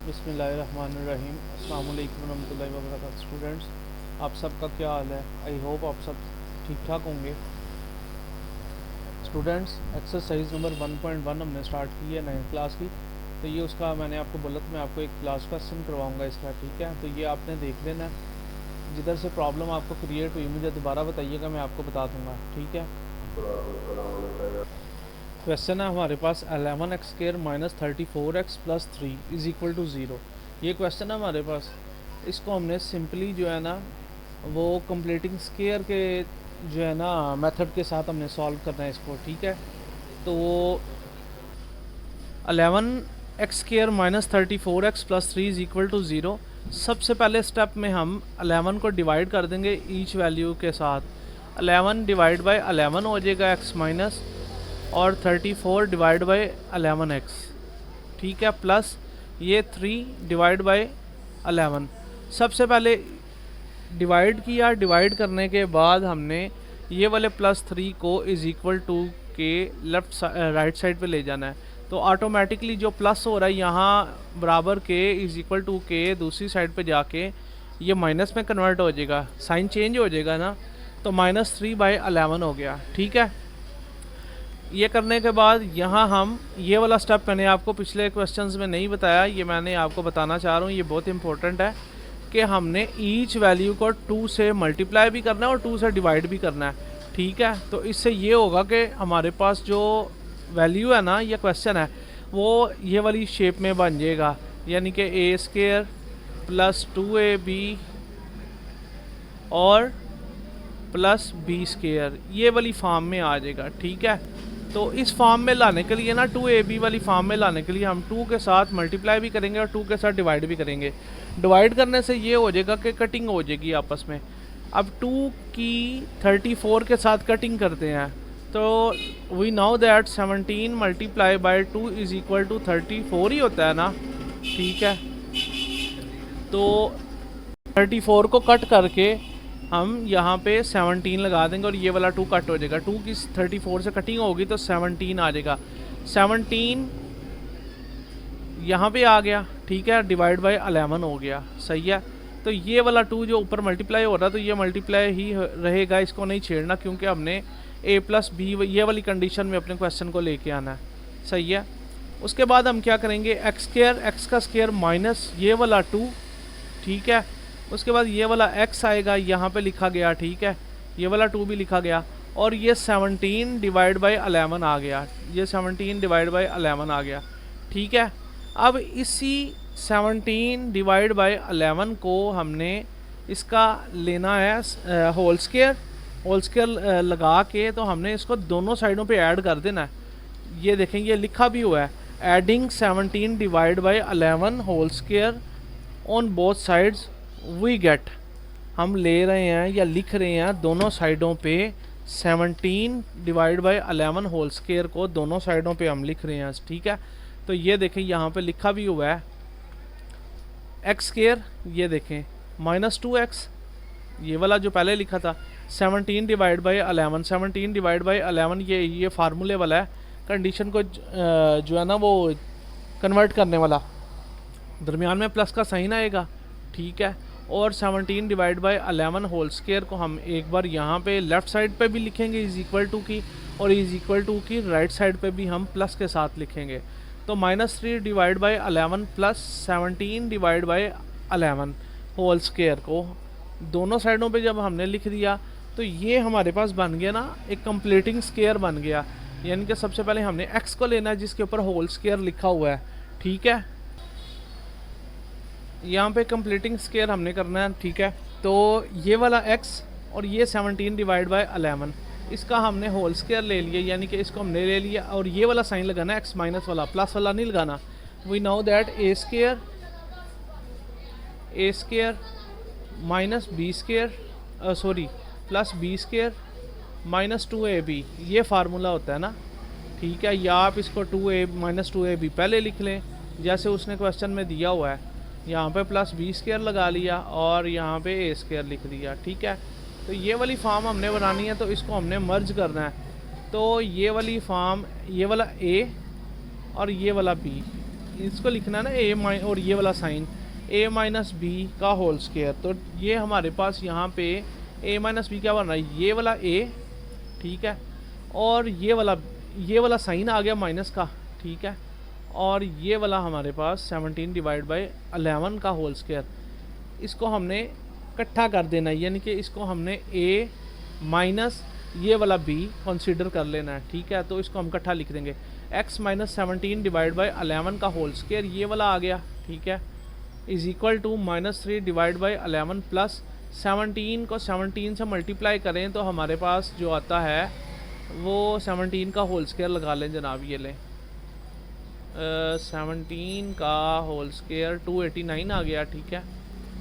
बिस्मिल्लाहिर्रहमानिर्रहीम। अस्सलाम वालेकुम रहमतुल्लाहि व बरकातहू। स्टूडेंट्स, आप सबका क्या हाल है? आई होप आप सब ठीक ठाक होंगे। स्टूडेंट्स, एक्सरसाइज नंबर 1.1 हमने स्टार्ट की है 9th क्लास की। तो ये उसका मैंने आपको बोला था, मैं आपको एक क्लास क्वेश्चन करवाऊंगा इसका, ठीक है? तो ये आपने देख लेना। जिधर से प्रॉब्लम आपको क्रिएट हुई मुझे दोबारा बताइएगा, मैं आपको बता दूंगा, ठीक है? क्वेश्चन है हमारे पास 11x² minus 34x plus 3 is equal to 0। ये क्वेश्चन है हमारे पास। इसको हमने सिंपली जो है ना वो कंप्लीटिंग स्केयर के जो है ना मेथड के साथ हमने सॉल्व करना है इसको, ठीक है? तो 11x² minus 34x plus 3 is equal to 0। सबसे पहले स्टेप में हम 11 को डिवाइड कर देंगे ईच वैल्यू के साथ। 11 डिवाइड बाई 11 हो जाएगा x माइनस, और 34 डिवाइड बाई 11x, ठीक है? प्लस ये 3 डिवाइड बाई 11। सबसे पहले डिवाइड किया, डिवाइड करने के बाद हमने ये वाले प्लस 3 को इज इक्वल टू के राइट साइड पे ले जाना है। तो ऑटोमेटिकली जो प्लस हो रहा है यहाँ बराबर के इज इक्वल टू के दूसरी साइड पे जाके ये माइनस में कन्वर्ट हो जाएगा, साइन चेंज हो जाएगा ना। तो -3/11 हो गया, ठीक है? ये करने के बाद यहाँ हम ये वाला स्टेप मैंने आपको पिछले क्वेश्चंस में नहीं बताया, ये मैंने आपको बताना चाह रहा हूँ, ये बहुत इंपॉर्टेंट है कि हमने ईच वैल्यू को 2 से मल्टीप्लाई भी करना है और 2 से डिवाइड भी करना है, ठीक है? तो इससे ये होगा कि हमारे पास जो वैल्यू है ना, ये क्वेश्चन है, वो ये वाली शेप में बन जाएगा, यानी कि a² प्लस 2ab और प्लस b², ये वाली फॉर्म में आ जाएगा, ठीक है? तो इस फॉर्म में लाने के लिए ना 2ab वाली फॉर्म में लाने के लिए हम 2 के साथ मल्टीप्लाई भी करेंगे और 2 के साथ डिवाइड भी करेंगे। डिवाइड करने से ये हो जाएगा कि कटिंग हो जाएगी आपस में। अब 2 की 34 के साथ कटिंग करते हैं, तो we know that 17 multiply by 2 is equal to 34 ही होता है ना, ठीक है? तो 34 को कट करके हम यहाँ पे 17 लगा देंगे और ये वाला 2 कट हो जाएगा। 2 की 34 से कटिंग होगी तो 17 आ जाएगा। 17 यहाँ पे आ गया, ठीक है? डिवाइड बाई 11 हो गया, सही है? तो ये वाला 2 जो ऊपर मल्टीप्लाई हो रहा है तो ये मल्टीप्लाई ही रहेगा, इसको नहीं छेड़ना, क्योंकि हमने a प्लस बी ये वाली कंडीशन में अपने क्वेश्चन को लेके आना है, सही है? उसके बाद हम क्या करेंगे, x का स्क्वायर माइनस ये वाला 2, ठीक है? उसके बाद ये वाला x आएगा, यहाँ पे लिखा गया, ठीक है? ये वाला 2 भी लिखा गया, और ये 17 डिवाइड बाई 11 आ गया, ये 17 डिवाइड बाई 11 आ गया, ठीक है? अब इसी 17 डिवाइड बाई 11 को हमने इसका लेना है होल स्क्वायर लगा के, तो हमने इसको दोनों साइडों पे ऐड कर देना है। ये देखें, ये लिखा भी हुआ है, adding 17 divide by 11 whole square on both sides we get. हम ले रहे हैं या लिख रहे हैं दोनों साइडों पे 17 डिवाइड बाई 11 होल स्क्वायर को दोनों साइडों पे हम लिख रहे हैं, ठीक है? तो ये देखें, यहाँ पे लिखा भी हुआ है x², ये देखें -2x, ये वाला जो पहले लिखा था 17 डिवाइड बाई 11, 17 डिवाइड बाई 11 ये फार्मूले वाला है, कंडीशन को जो है ना वो कन्वर्ट करने वाला, दरमियान में प्लस का साइन आएगा, ठीक है? और 17 डिवाइड बाई 11 होल स्क्वायर को हम एक बार यहाँ पे लेफ़्ट साइड पे भी लिखेंगे इज इक्वल टू की, और इज इक्वल टू की राइट साइड पे भी हम प्लस के साथ लिखेंगे। तो -3 divide by 11 plus 17 divide by 11 whole square को दोनों साइडों पे जब हमने लिख दिया तो ये हमारे पास बन गया ना एक कंप्लीटिंग स्क्वायर बन गया। यानी कि सबसे पहले हमने x को लेना है जिसके ऊपर होल स्क्वायर लिखा हुआ है, ठीक है? यहाँ पे कंप्लीटिंग स्क्वायर हमने करना है, ठीक है? तो ये वाला x और ये 17 डिवाइड बाई 11, इसका हमने होल स्क्वायर ले लिया, यानी कि इसको हमने ले लिया, और ये वाला साइन लगाना है x माइनस वाला, प्लस वाला नहीं लगाना। We know that a² minus b² sorry plus b² minus 2ab, ये फार्मूला होता है ना, ठीक है? या आप इसको 2a-2ab पहले लिख लें जैसे उसने क्वेश्चन में दिया हुआ है, यहाँ पे प्लस b² लगा लिया और यहाँ पे a² लिख दिया, ठीक है? तो ये वाली फॉर्म हमने बनानी है, तो इसको हमने मर्ज करना है। तो ये वाली फॉर्म, ये वाला a और ये वाला b, इसको लिखना है ना ए माइन, और ये वाला साइन a माइनस बी का होल स्क्वायर। तो ये हमारे पास यहाँ पे a माइनस बी क्या बन रहा है, ये वाला a, ठीक है, और ये वाला साइन आ गया माइनस का, ठीक है, और ये वाला हमारे पास 17 डिवाइड बाई 11 का होल स्क्वायर। इसको हमने इकट्ठा कर देना है, यानी कि इसको हमने a माइनस ये वाला b कंसीडर कर लेना है, ठीक है। तो इसको हम इकट्ठा लिख देंगे, x माइनस 17 डिवाइड बाई 11 का होल स्क्वायर, ये वाला आ गया, ठीक है, is equal to -3 divide by 11 plus 17 को 17 से मल्टीप्लाई करें तो हमारे पास जो आता है वो 17 का होल स्क्वायर लगा लें जनाब, ये लें 17 का होल स्क्वायर 289 आ गया, ठीक है,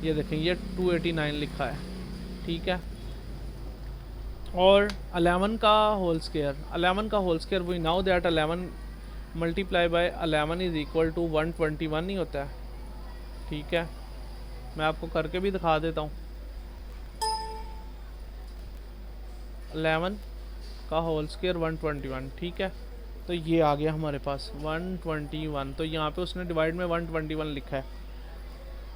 ये देखें ये 289 लिखा है, ठीक है। और 11 का whole square we know that 11 multiply by 11 is equal to 121 ही होता है, ठीक है। मैं आपको करके भी दिखा देता हूँ। 11 का होल स्क्वायर 121, ठीक है। तो ये आ गया हमारे पास 121। तो यहाँ पे उसने डिवाइड में 121 लिखा है।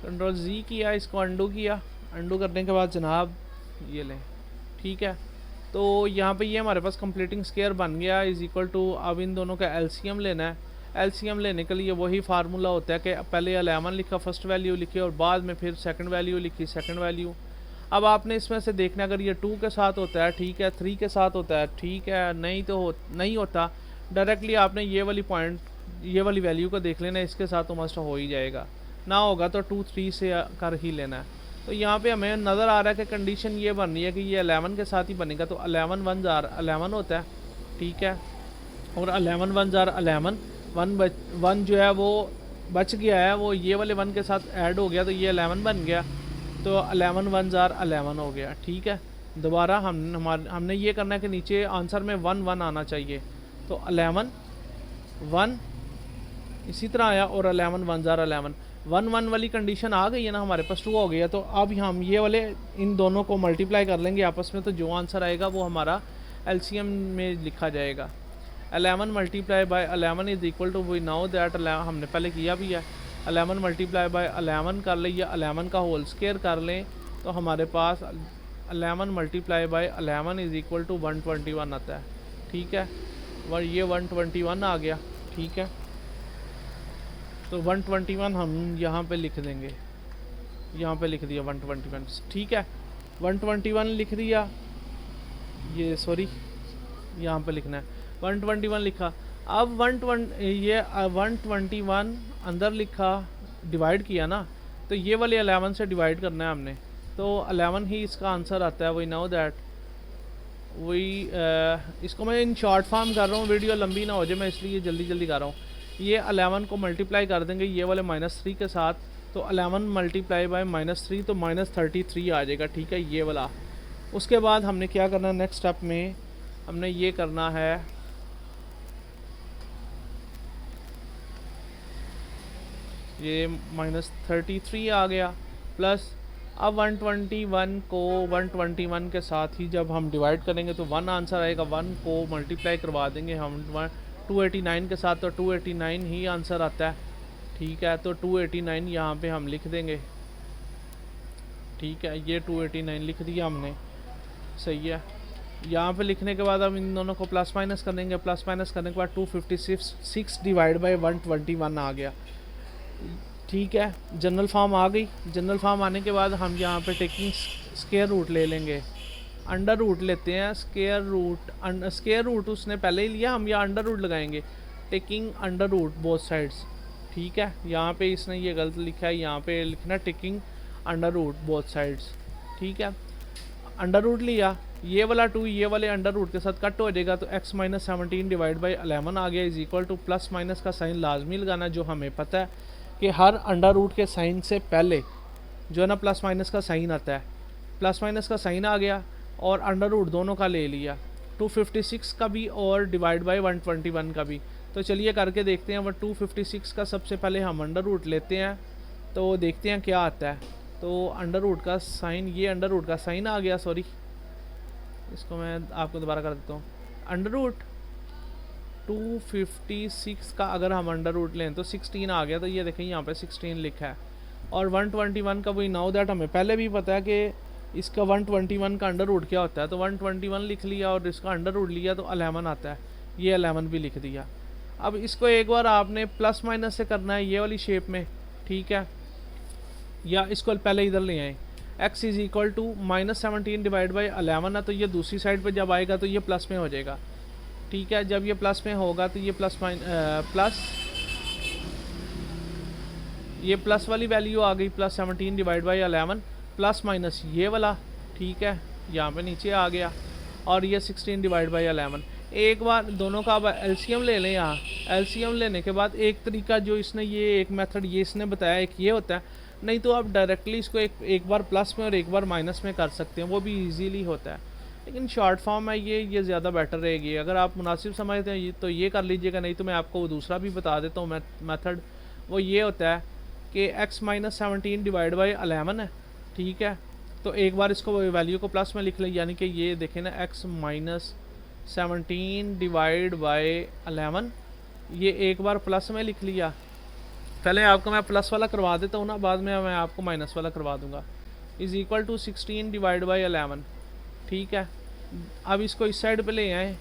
कंट्रोल जी किया, इसको अंडू किया, अंडू करने के बाद जनाब ये लें, ठीक है। तो यहाँ पे ये हमारे पास कंप्लीटिंग स्क्वायर बन गया इज़ इक्वल टू, अब इन दोनों का एलसीएम लेना है। एलसीएम लेने के लिए वही फार्मूला होता है कि पहले 11 लिखा, फर्स्ट वैल्यू लिखी, और बाद में फिर सेकंड वैल्यू लिखी, सेकंड वैल्यू। अब आपने इसमें से देखना, अगर ये 2 के साथ होता है ठीक है, 3 के साथ होता है ठीक है, नहीं तो नहीं होता, डायरेक्टली आपने ये वाली वैल्यू को देख लेना, इसके साथ तो मस्ट हो ही जाएगा, ना होगा तो 2 3 से कर ही लेना है। तो यहाँ पे हमें नज़र आ रहा है कि कंडीशन ये बन रही है कि ये 11 के साथ ही बनेगा, तो 11 1 जार 11 होता है, ठीक है, और 11 1 जार 11, 1 जो है वो बच गया है, वो ये वाले 1 के साथ ऐड हो गया, तो ये 11 बन गया, तो 11 1 जार 11 हो गया, ठीक है। दोबारा हमने ये करना है कि नीचे आंसर में 1 1 आना चाहिए, तो 11 1 इसी तरह आया, और 11 1 जार 11 1 1 वाली कंडीशन आ गई है ना, हमारे पास 2 हो गया। तो अब हम ये वाले इन दोनों को मल्टीप्लाई कर लेंगे आपस में, तो जो आंसर आएगा वो हमारा एलसीएम में लिखा जाएगा। 11 multiply by 11 is equal to, we know that हमने पहले किया भी है, 11 मल्टीप्लाई बाय 11 कर लें या 11 का होल स्क्वायर कर लें, तो हमारे पास 11 multiply by 11 is equal to 121 आता है, ठीक है, और ये 121 आ गया, ठीक है। तो 121 हम यहाँ पे लिख देंगे, यहाँ पे लिख दिया 121, ठीक है, 121 लिख दिया, ये सॉरी यहाँ पे लिखना है 121 लिखा। अब 121 अंदर लिखा, डिवाइड किया ना, तो ये वाले 11 से डिवाइड करना है हमने, तो 11 ही इसका आंसर आता है। वी नाउ दैट इसको मैं इन शॉर्ट फॉर्म कर रहा हूँ, वीडियो लंबी ना हो जाए, मैं इसलिए जल्दी जल्दी कर रहा हूँ। ये 11 को मल्टीप्लाई कर देंगे ये वाले -3 के साथ, तो 11 मल्टीप्लाई बाय -3 तो -33 आ जाएगा, ठीक है, ये वाला। उसके बाद हमने क्या करना है, नेक्स्ट स्टेप में हमने ये करना है, ये -33 आ गया, प्लस अब 121 को 121 के साथ ही जब हम डिवाइड करेंगे तो 1 आंसर आएगा, 1 को मल्टीप्लाई करवा देंगे हम 289 के साथ, तो 289 ही आंसर आता है, ठीक है। तो 289 यहाँ पे हम लिख देंगे, ठीक है, ये 289 लिख दिया हमने, सही है। यहाँ पे लिखने के बाद हम इन दोनों को प्लस माइनस कर देंगे, प्लस माइनस करने के बाद 256 डिवाइड बाई 121 आ गया, ठीक है। जनरल फॉर्म आ गई। जनरल फॉर्म आने के बाद हम यहाँ पे टेकिंग स्क्वायर रूट ले लेंगे, अंडर रूट लेते हैं, स्क्वायर रूट उसने पहले ही लिया, हम यहाँ अंडर रूट लगाएंगे, taking under root both sides, ठीक है। यहाँ पे इसने ये गलत लिखा है, यहाँ पे लिखना taking under root both sides, ठीक है। अंडर रूट लिया, ये वाला 2 ये वाले अंडर रूट के साथ कट हो जाएगा, तो x माइनस 17 डिवाइड बाई 11 आ गया, is equal two plus minus का साइन लाजमी लगाना, जो हमें पता है कि हर अंडर रूट के साइन से पहले जो है ना प्लस माइनस का साइन आता है। प्लस माइनस का साइन आ गया और अंडर रूट दोनों का ले लिया, 256 का भी और डिवाइड बाई 121 का भी। तो चलिए करके देखते हैं। वह 256 का सबसे पहले हम अंडर रूट लेते हैं, तो देखते हैं क्या आता है। तो अंडर रूट का साइन, ये अंडर रूट का साइन आ गया, सॉरी इसको मैं आपको दोबारा कर देता हूँ। अंडर रूट 256 का अगर हम अंडर रूट लें तो 16 आ गया, तो ये देखें यहाँ पे 16 लिखा है। और 121 का वही नाउ दैट हमें पहले भी पता है कि इसका 121 का अंडर रूट क्या होता है, तो 121 लिख लिया और इसका अंडर रूट लिया तो 11 आता है, ये 11 भी लिख दिया। अब इसको एक बार आपने प्लस माइनस से करना है ये वाली शेप में, ठीक है, या इसको पहले इधर ले आए। x is equal to -17 divide by 11 है, तो ये दूसरी साइड पे जब आएगा तो ये प्लस में हो जाएगा, ठीक है। जब ये प्लस में होगा तो ये ये प्लस वाली वैल्यू आ गई, +17 डिवाइड बाई 11 प्लस माइनस ये वाला, ठीक है, यहाँ पे नीचे आ गया, और ये 16 डिवाइड बाई 11। एक बार दोनों का अब एलसीएम ले लें। यहाँ एलसीएम लेने के बाद एक तरीका जो इसने ये एक मेथड ये इसने बताया, एक ये होता है, नहीं तो आप डायरेक्टली इसको एक बार प्लस में और एक बार माइनस में कर सकते हैं, वो भी इजीली होता है, लेकिन शॉर्ट फॉर्म है ये ज़्यादा बेटर रहेगी। अगर आप मुनासिब समझते हैं तो ये कर लीजिएगा, नहीं तो मैं आपको वो दूसरा भी बता देता हूँ मेथड। वो ये होता है कि x - 17 डिवाइड बाई 11 है, ठीक है, तो एक बार इसको वैल्यू को प्लस में लिख लें, यानी कि ये देखें ना x - 17 डिवाइड बाई 11, ये एक बार प्लस में लिख लिया। पहले आपको मैं प्लस वाला करवा देता हूँ ना, बाद में मैं आपको माइनस वाला करवा दूँगा। Is equal to 16 divide by 11, ठीक है। अब इसको इस साइड पे ले आए,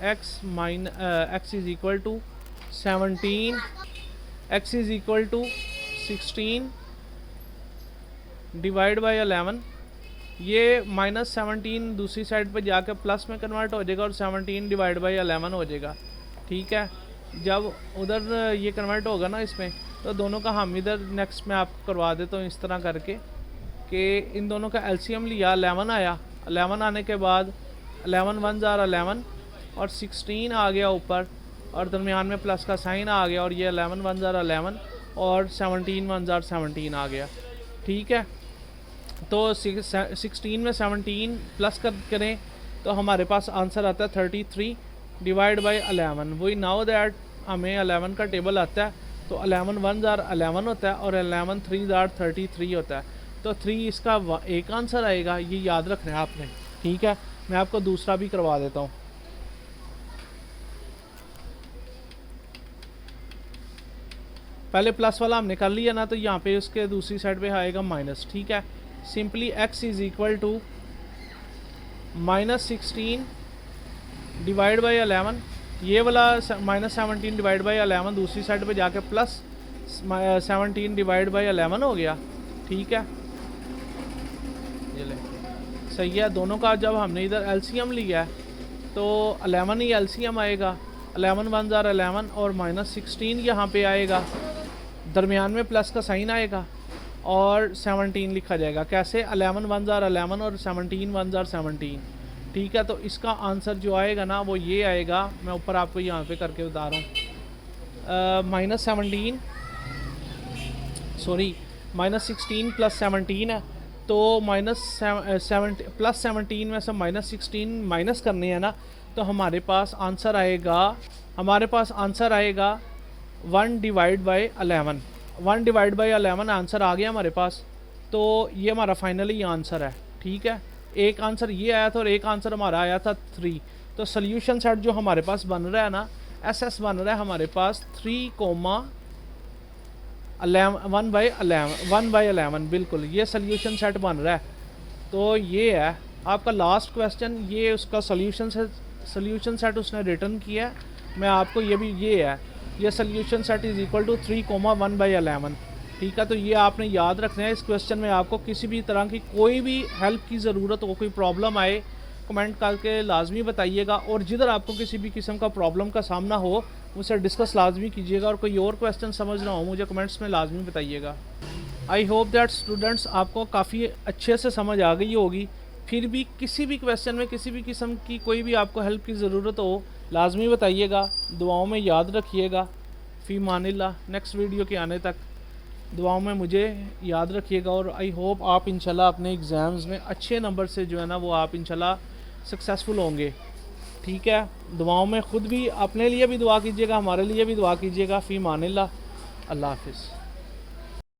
x is equal to 17, x is equal to 16 divide by 11, ये -17 दूसरी साइड पे जाकर प्लस में कन्वर्ट हो जाएगा और 17 डिवाइड बाई 11 हो जाएगा, ठीक है। जब उधर ये कन्वर्ट होगा ना इसमें, तो दोनों का हम इधर नेक्स्ट में आपको करवा देता हूँ इस तरह करके कि इन दोनों का एलसीएम लिया, 11 आया। 11 आने के बाद 11 1 ज़ार 11 और 16 आ गया ऊपर, और दरमियान में प्लस का साइन आ गया, और ये 11 1 ज़ार 11 और 17 1 ज़ार 17 आ गया, ठीक है। तो 16 में 17 प्लस करें तो हमारे पास आंसर आता है 33 डिवाइड बाई 11। वही नाउ दैट हमें 11 का टेबल आता है, तो 11 1 ज़ार 11 होता है और 11 3 ज़ार 33 होता है, तो 3 इसका एक आंसर आएगा, ये याद रखना है आपने, ठीक है। मैं आपको दूसरा भी करवा देता हूँ। पहले प्लस वाला हमने कर लिया ना, तो यहाँ पे उसके दूसरी साइड पे आएगा माइनस, ठीक है। Simply x is equal to -16 divide by 11, ये वाला -17 डिवाइड बाई 11 दूसरी साइड पे जाके प्लस 17 डिवाइड बाई 11 हो गया, ठीक है। ये ले सही है। दोनों का जब हमने इधर एलसीएम लिया है तो 11 ही एलसीएम आएगा, 11 1 ज़ार 11 और -16 यहाँ पे आएगा, दरमियान में प्लस का साइन आएगा और 17 लिखा जाएगा। कैसे? 11 1 ज़ार 11 और 17 1 ज़ार 17, ठीक है। तो इसका आंसर जो आएगा ना वो ये आएगा, मैं ऊपर आपको यहाँ पे करके बता रहा हूँ, -17 सॉरी -16 प्लस 17 है, तो +17 में से -16 माइनस करने हैं ना, तो हमारे पास आंसर आएगा 1 divide by 11। 1 divide by 11 answer आ गया हमारे पास, तो ये हमारा फाइनली आंसर है, ठीक है। एक आंसर ये आया था और एक आंसर हमारा आया था 3। तो सोल्यूशन सेट जो हमारे पास बन रहा है ना, SS बन रहा है हमारे पास 1/11, बिल्कुल ये सोल्यूशन सेट बन रहा है। तो ये है आपका लास्ट क्वेश्चन, ये उसका सोल्यूशन सेट उसने रिटर्न किया है। मैं आपको ये है ये solution set is equal to 3,1/11, ठीक है। तो ये आपने याद रखना है। इस क्वेश्चन में आपको किसी भी तरह की कोई भी हेल्प की ज़रूरत हो, कोई प्रॉब्लम आए, कमेंट करके लाजमी बताइएगा, और जिधर आपको किसी भी किस्म का प्रॉब्लम का सामना हो मुझसे डिस्कस लाजमी कीजिएगा, और कोई और क्वेश्चन समझ ना हो मुझे कमेंट्स में लाजमी बताइएगा। आई होप दैट स्टूडेंट्स आपको काफ़ी अच्छे से समझ आ गई होगी। फिर भी किसी भी क्वेश्चन में किसी भी किस्म की कोई भी आपको हेल्प की ज़रूरत हो लाजमी बताइएगा। दुआओं में याद रखिएगा। फ़ी मानिल्लाह। नेक्स्ट वीडियो के आने तक दुआओं में मुझे याद रखिएगा, और आई होप आप इंशाल्लाह अपने एग्ज़ाम्स में अच्छे नंबर से जो है ना वो आप इंशाल्लाह सक्सेसफुल होंगे, ठीक है। दुआओं में ख़ुद भी अपने लिए भी दुआ कीजिएगा, हमारे लिए भी दुआ कीजिएगा। फ़ी मानिल्लाह। अल्लाह हाफ़िज़।